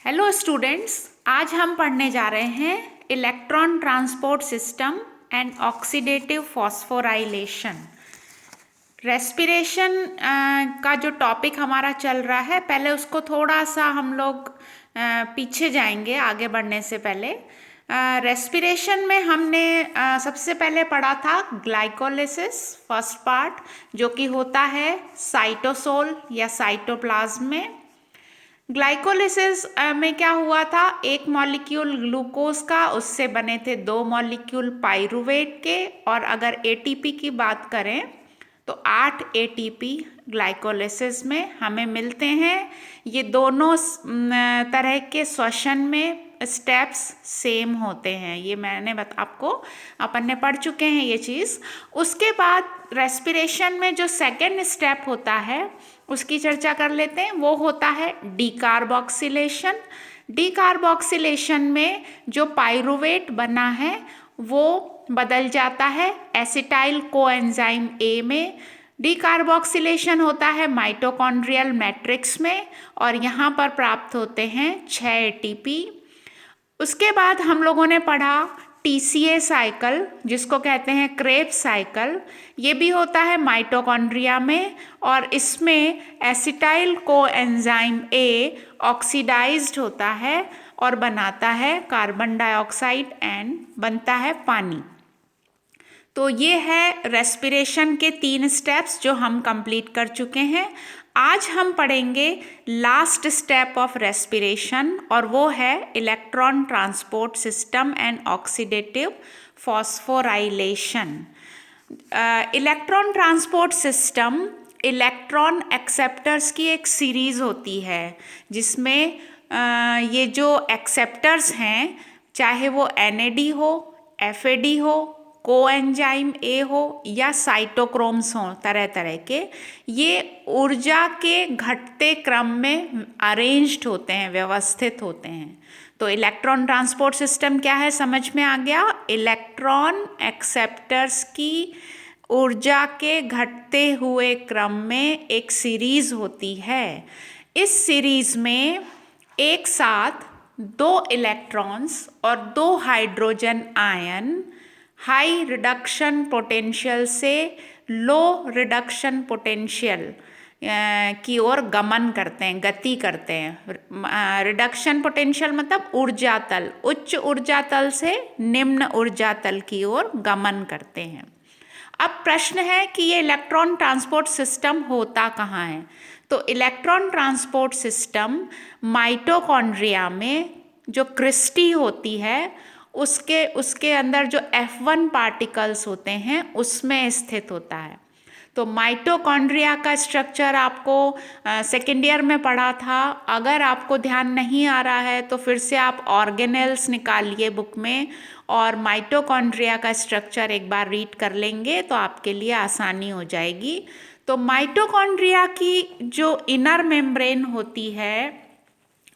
Hello students, आज हम पढ़ने जा रहे हैं electron transport system and oxidative phosphorylation. Respiration का जो टॉपिक हमारा चल रहा है, पहले उसको थोड़ा सा हम लोग पीछे जाएंगे आगे बढ़ने से पहले। रेस्पिरेशन में हमने सबसे पहले पढ़ा था ग्लाइकोलिसिस फर्स्ट पार्ट, जो कि होता है साइटोसोल या साइटोप्लाज्म में। ग्लाइकोलिसिस में क्या हुआ था, एक मॉलिक्यूल ग्लूकोज का, उससे बने थे दो मॉलिक्यूल पाइरूवेट के, और अगर एटीपी की बात करें तो 8 एटीपी ग्लाइकोलिसिस में हमें मिलते हैं। ये दोनों तरह के श्वसन में स्टेप्स सेम होते हैं, ये मैंने आपको अपन ने पढ़ चुके हैं ये चीज़। उसके बाद रेस्पिरेशन में जो सेकेंड स्टेप होता है उसकी चर्चा कर लेते हैं, वो होता है डीकार्बोक्सिलेशन। डीकार्बोक्सिलेशन में जो पाइरूवेट बना है वो बदल जाता है एसिटाइल कोएंजाइम ए में। डीकार्बोक्सिलेशन होता है माइटोकॉन्ड्रियल मैट्रिक्स में, और यहाँ पर प्राप्त होते हैं 6 एटीपी। उसके बाद हम लोगों ने पढ़ा टीसीए साइकिल, जिसको कहते हैं क्रेब साइकिल। ये भी होता है माइटोकॉन्ड्रिया में, और इसमें एसिटाइल कोएंजाइम ए ऑक्सीडाइज्ड होता है और बनाता है कार्बन डाइऑक्साइड एंड बनता है पानी। तो ये है रेस्पिरेशन के 3 स्टेप्स जो हम कंप्लीट कर चुके हैं। आज हम पढ़ेंगे लास्ट स्टेप ऑफ रेस्पिरेशन, और वो है electron transport system and oxidative phosphorylation. Electron transport system electron acceptors की एक सीरीज होती है, जिसमें ये जो एक्सेप्टर्स हैं, चाहे वो एनएडी हो, एफएडी हो, कोएंजाइम ए हो या साइटोक्रोम्स हो, तरह तरह के, ये ऊर्जा के घटते क्रम में अरेंज्ड होते हैं, व्यवस्थित होते हैं। तो इलेक्ट्रॉन ट्रांसपोर्ट सिस्टम क्या है, समझ में आ गया। इलेक्ट्रॉन एक्सेप्टर्स की ऊर्जा के घटते हुए क्रम में एक सीरीज होती है। इस सीरीज में एक साथ 2 इलेक्ट्रॉन्स और 2 hydrogen ion high reduction potential से लो रिडक्शन पोटेंशियल की ओर गमन करते हैं, गति करते हैं। रिडक्शन पोटेंशियल मतलब ऊर्जा तल, उच्च ऊर्जा तल से निम्न ऊर्जा तल की ओर गमन करते हैं। अब प्रश्न है कि ये इलेक्ट्रॉन ट्रांसपोर्ट सिस्टम होता कहाँ है। तो इलेक्ट्रॉन ट्रांसपोर्ट सिस्टम माइटोकॉन्ड्रिया में जो क्रिस्टी होती है उसके अंदर जो F1 पार्टिकल्स होते हैं उसमें स्थित होता है। तो माइटोकॉन्ड्रिया का स्ट्रक्चर आपको सेकेंड ईयर में पढ़ा था। अगर आपको ध्यान नहीं आ रहा है तो फिर से आप ऑर्गेनेल्स निकालिए बुक में, और माइटोकॉन्ड्रिया का स्ट्रक्चर एक बार रीड कर लेंगे तो आपके लिए आसानी हो जाएगी। तो माइटोकॉन्ड्रिया की जो इनर मेम्ब्रेन होती है,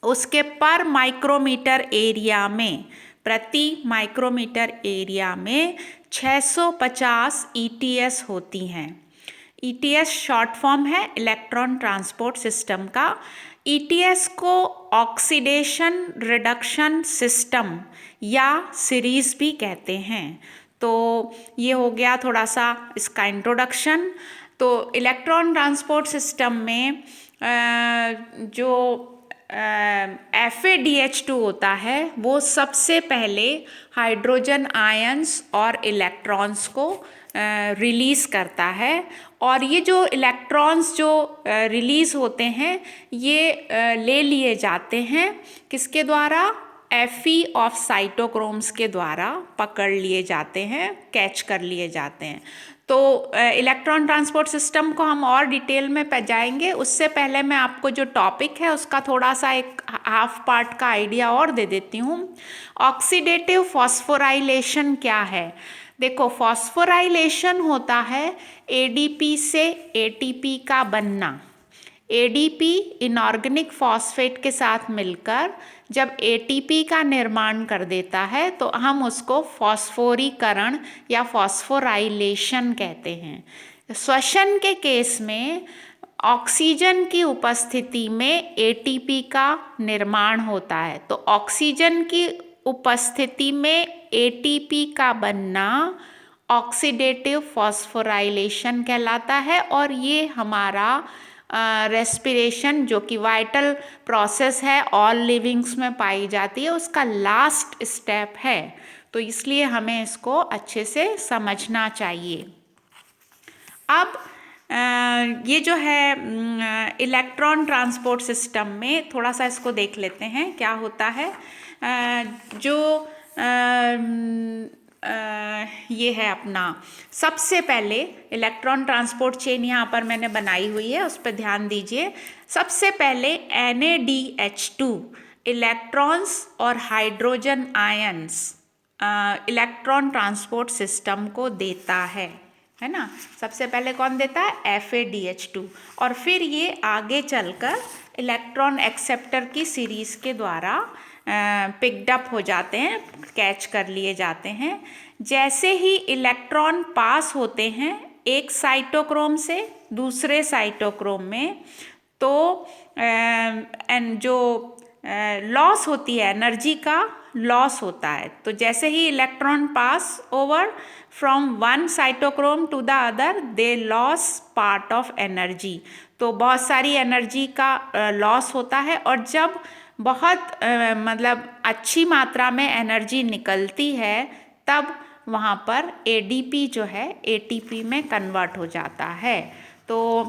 उसके पर माइक्रोमीटर एरिया में, प्रति माइक्रोमीटर एरिया में 650 ETS होती हैं। ETS शॉर्ट फॉर्म है इलेक्ट्रॉन ट्रांसपोर्ट सिस्टम का। ETS को ऑक्सीडेशन रिडक्शन सिस्टम या सीरीज भी कहते हैं। तो ये हो गया थोड़ा सा इसका इंट्रोडक्शन। तो इलेक्ट्रॉन ट्रांसपोर्ट सिस्टम में जो FADH2 होता है, वो सबसे पहले हाइड्रोजन आयंस और इलेक्ट्रॉन्स को रिलीज़ करता है। और ये जो इलेक्ट्रॉन्स जो रिलीज़ होते हैं, ये ले लिए जाते हैं किसके द्वारा, Fe ऑफ साइटोक्रोम्स के द्वारा पकड़ लिए जाते हैं, कैच कर लिए जाते हैं। तो इलेक्ट्रॉन ट्रांसपोर्ट सिस्टम को हम और डिटेल में जाएंगे। उससे पहले मैं आपको जो टॉपिक है उसका थोड़ा सा एक हाफ पार्ट का आइडिया और दे देती हूँ। ऑक्सीडेटिव फॉस्फोराइलेशन क्या है। देखो, फॉस्फोराइलेशन होता है ADP से ATP का बनना। ADP इनऑर्गेनिक फॉस्फेट के साथ मिलकर जब ATP का निर्माण कर देता है तो हम उसको फॉस्फोरीकरण या फॉस्फोराइलेशन कहते हैं। श्वसन के केस में ऑक्सीजन की उपस्थिति में एटीपी का निर्माण होता है। तो ऑक्सीजन की उपस्थिति में एटीपी का बनना ऑक्सीडेटिव फॉस्फोराइलेशन कहलाता है, और ये हमारा रेस्पिरेशन जो कि वाइटल प्रोसेस है, ऑल लिविंग्स में पाई जाती है, उसका लास्ट स्टेप है। तो इसलिए हमें इसको अच्छे से समझना चाहिए। अब ये जो है इलेक्ट्रॉन ट्रांसपोर्ट सिस्टम में थोड़ा सा इसको देख लेते हैं क्या होता है। जो ये है अपना, सबसे पहले इलेक्ट्रॉन ट्रांसपोर्ट चेन यहाँ पर मैंने बनाई हुई है, उस पर ध्यान दीजिए। सबसे पहले NaDH2 इलेक्ट्रॉन्स और hydrogen ions electron transport system को देता है ना। सबसे पहले कौन देता है? FADH2, और फिर ये आगे चलकर इलेक्ट्रॉन एक्सेप्टर की सीरीज के द्वारा पिक्ड अप हो जाते हैं, कैच कर लिए जाते हैं। जैसे ही इलेक्ट्रॉन पास होते हैं एक साइटोक्रोम से दूसरे साइटोक्रोम में, तो जो लॉस होती है, एनर्जी का लॉस होता है। तो जैसे ही electron pass over from one cytochrome to the other, they lose part of energy. तो बहुत सारी एनर्जी का लॉस होता है, और जब बहुत मतलब अच्छी मात्रा में एनर्जी निकलती है तब वहाँ पर ADP जो है ATP में कन्वर्ट हो जाता है। तो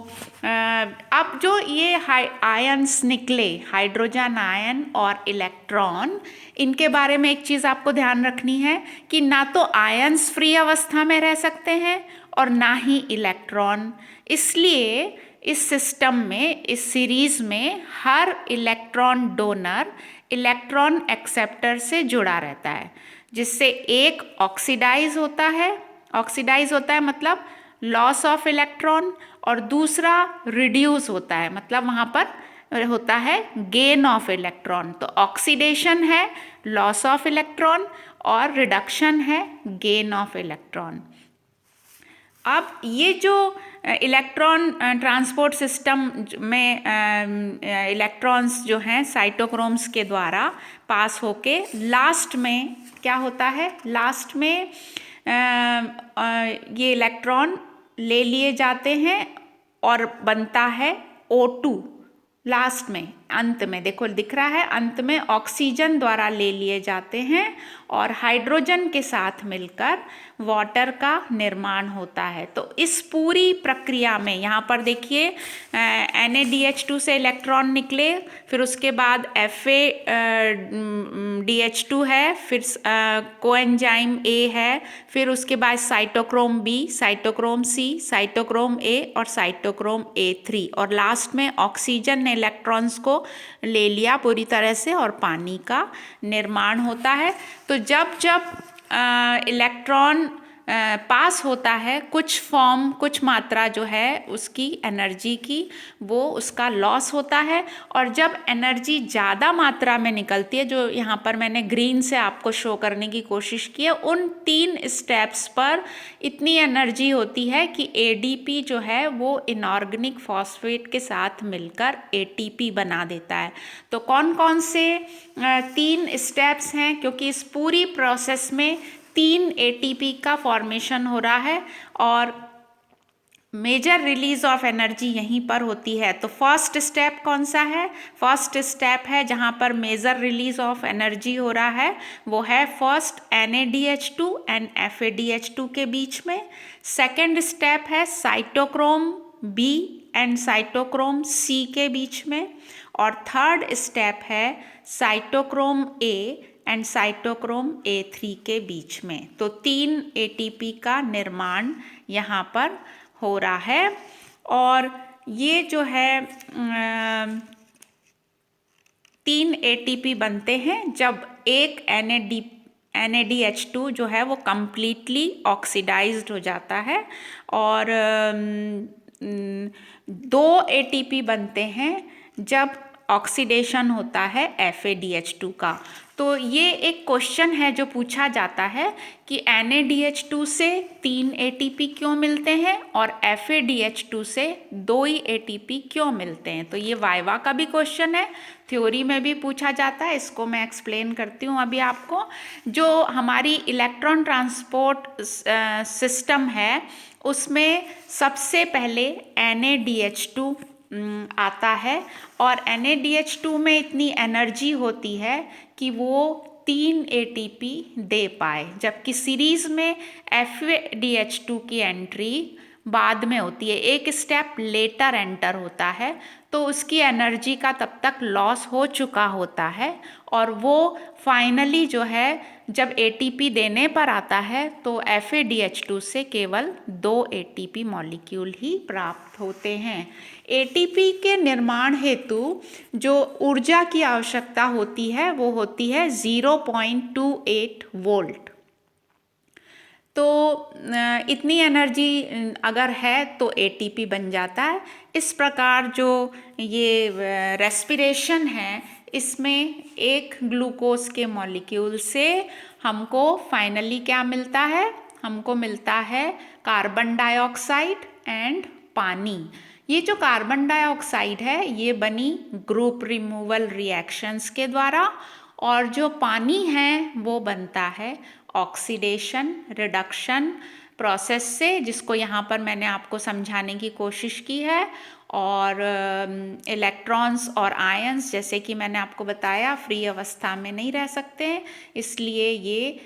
अब जो ये आयंस निकले, हाइड्रोजन आयन और इलेक्ट्रॉन, इनके बारे में एक चीज़ आपको ध्यान रखनी है कि ना तो आयंस फ्री अवस्था में रह सकते हैं और ना ही इलेक्ट्रॉन। इसलिए इस सिस्टम में, इस सीरीज में हर इलेक्ट्रॉन डोनर इलेक्ट्रॉन एक्सेप्टर से जुड़ा रहता है, जिससे एक ऑक्सीडाइज होता है, ऑक्सीडाइज होता है मतलब लॉस ऑफ इलेक्ट्रॉन, और दूसरा रिड्यूस होता है मतलब वहाँ पर होता है गेन ऑफ इलेक्ट्रॉन। तो ऑक्सीडेशन है लॉस ऑफ इलेक्ट्रॉन और रिडक्शन है गेन ऑफ इलेक्ट्रॉन। अब ये जो इलेक्ट्रॉन ट्रांसपोर्ट सिस्टम में इलेक्ट्रॉन्स जो हैं साइटोक्रोम्स के द्वारा पास होके लास्ट में क्या होता है, लास्ट में ये इलेक्ट्रॉन ले लिए जाते हैं और बनता है O2। लास्ट में, अंत में देखो दिख रहा है, अंत में ऑक्सीजन द्वारा ले लिए जाते हैं और हाइड्रोजन के साथ मिलकर वाटर का निर्माण होता है। तो इस पूरी प्रक्रिया में यहाँ पर देखिए NaDH2 से इलेक्ट्रॉन निकले, फिर उसके बाद FADH2 है, फिर कोएंजाइम A है, फिर उसके बाद cytochrome B, cytochrome C, cytochrome A और साइटोक्रोम A3, और लास्ट में ऑक्सीजन ने इलेक्ट्रॉन्स को ले लिया पूरी तरह से और पानी का निर्माण होता है। तो जब जब इलेक्ट्रॉन पास होता है, कुछ फॉर्म, कुछ मात्रा जो है उसकी एनर्जी की, वो उसका लॉस होता है, और जब एनर्जी ज़्यादा मात्रा में निकलती है, जो यहाँ पर मैंने ग्रीन से आपको शो करने की कोशिश की है, उन 3 स्टेप्स पर इतनी एनर्जी होती है कि ADP जो है वो इनऑर्गेनिक फॉस्फेट के साथ मिलकर ATP बना देता है। तो कौन कौन से 3 स्टेप्स हैं, क्योंकि इस पूरी प्रोसेस में 3 ATP का फॉर्मेशन हो रहा है और मेजर रिलीज ऑफ एनर्जी यहीं पर होती है। तो फर्स्ट स्टेप कौन सा है? फर्स्ट स्टेप है जहाँ पर मेजर रिलीज ऑफ एनर्जी हो रहा है, वो है फर्स्ट NaDH2 एंड FADH2 के बीच में। सेकेंड स्टेप है cytochrome B and cytochrome C के बीच में, और थर्ड स्टेप है cytochrome A and cytochrome A3 के बीच में। तो 3 ATP का निर्माण यहाँ पर हो रहा है, और ये जो है 3 ATP बनते हैं जब एक NaDH2 जो है वो कम्प्लीटली ऑक्सीडाइज्ड हो जाता है, और 2 ATP बनते हैं जब ऑक्सीडेशन होता है FADH2 का। तो ये एक क्वेश्चन है जो पूछा जाता है कि NADH2 से 3 ATP क्यों मिलते हैं और FADH2 से 2 ही ATP क्यों मिलते हैं। तो ये वाइवा का भी क्वेश्चन है, थ्योरी में भी पूछा जाता है। इसको मैं एक्सप्लेन करती हूँ अभी आपको। जो हमारी इलेक्ट्रॉन ट्रांसपोर्ट सिस्टम है उसमें सबसे पहले NADH2 आता है और NADH2 में इतनी एनर्जी होती है कि वो 3 ATP दे पाए, जबकि सीरीज में FADH2 की एंट्री बाद में होती है, एक स्टेप लेटर एंटर होता है, तो उसकी एनर्जी का तब तक लॉस हो चुका होता है और वो फाइनली जो है जब ATP देने पर आता है तो FADH2 से केवल 2 ATP मॉलिक्यूल ही प्राप्त होते हैं। ATP के निर्माण हेतु जो ऊर्जा की आवश्यकता होती है वो होती है 0.28 वोल्ट। तो इतनी एनर्जी अगर है तो ATP बन जाता है। इस प्रकार जो ये रेस्पिरेशन है इसमें एक ग्लूकोज के मॉलिक्यूल से हमको फाइनली क्या मिलता है, हमको मिलता है कार्बन डाइऑक्साइड एंड पानी। ये जो कार्बन डाइऑक्साइड है ये बनी ग्रुप रिमूवल रिएक्शंस के द्वारा और जो पानी है वो बनता है ऑक्सीडेशन रिडक्शन प्रोसेस से, जिसको यहाँ पर मैंने आपको समझाने की कोशिश की है। और इलेक्ट्रॉन्स और आयंस जैसे कि मैंने आपको बताया फ्री अवस्था में नहीं रह सकते हैं, इसलिए ये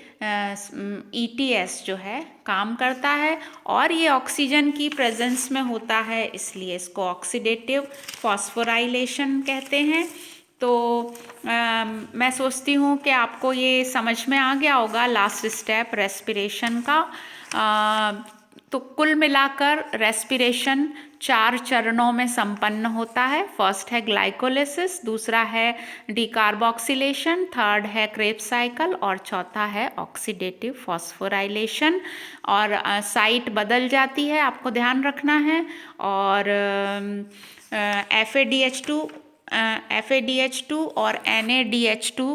ETS जो है काम करता है और ये ऑक्सीजन की प्रेजेंस में होता है, इसलिए इसको ऑक्सीडेटिव फॉस्फोराइलेशन कहते हैं। तो मैं सोचती हूँ कि आपको ये समझ में आ गया होगा लास्ट स्टेप रेस्पिरेशन का। तो कुल मिलाकर रेस्पिरेशन 4 चरणों में संपन्न होता है। फर्स्ट है ग्लाइकोलिसिस, दूसरा है डिकार्बोक्सिलेशन, थर्ड है क्रेब्स साइकिल और चौथा है ऑक्सीडेटिव फॉस्फोराइलेशन। और साइट बदल जाती है, आपको ध्यान रखना है। और FADH2 और NADH2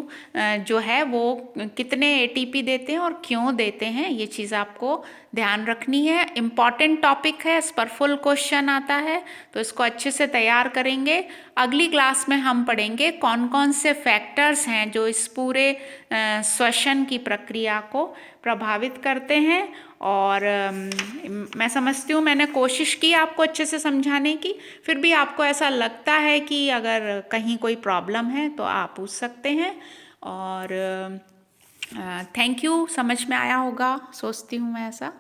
जो है वो कितने ATP देते हैं और क्यों देते हैं, ये चीज़ आपको ध्यान रखनी है। इम्पॉर्टेंट टॉपिक है, इस पर फुल क्वेश्चन आता है, तो इसको अच्छे से तैयार करेंगे। अगली क्लास में हम पढ़ेंगे कौन कौन से फैक्टर्स हैं जो इस पूरे श्वसन की प्रक्रिया को प्रभावित करते हैं। और मैं समझती हूँ मैंने कोशिश की आपको अच्छे से समझाने की, फिर भी आपको ऐसा लगता है कि अगर कहीं कोई प्रॉब्लम है तो आप पूछ सकते हैं। और थैंक यू, समझ में आया होगा सोचती हूँ मैं ऐसा।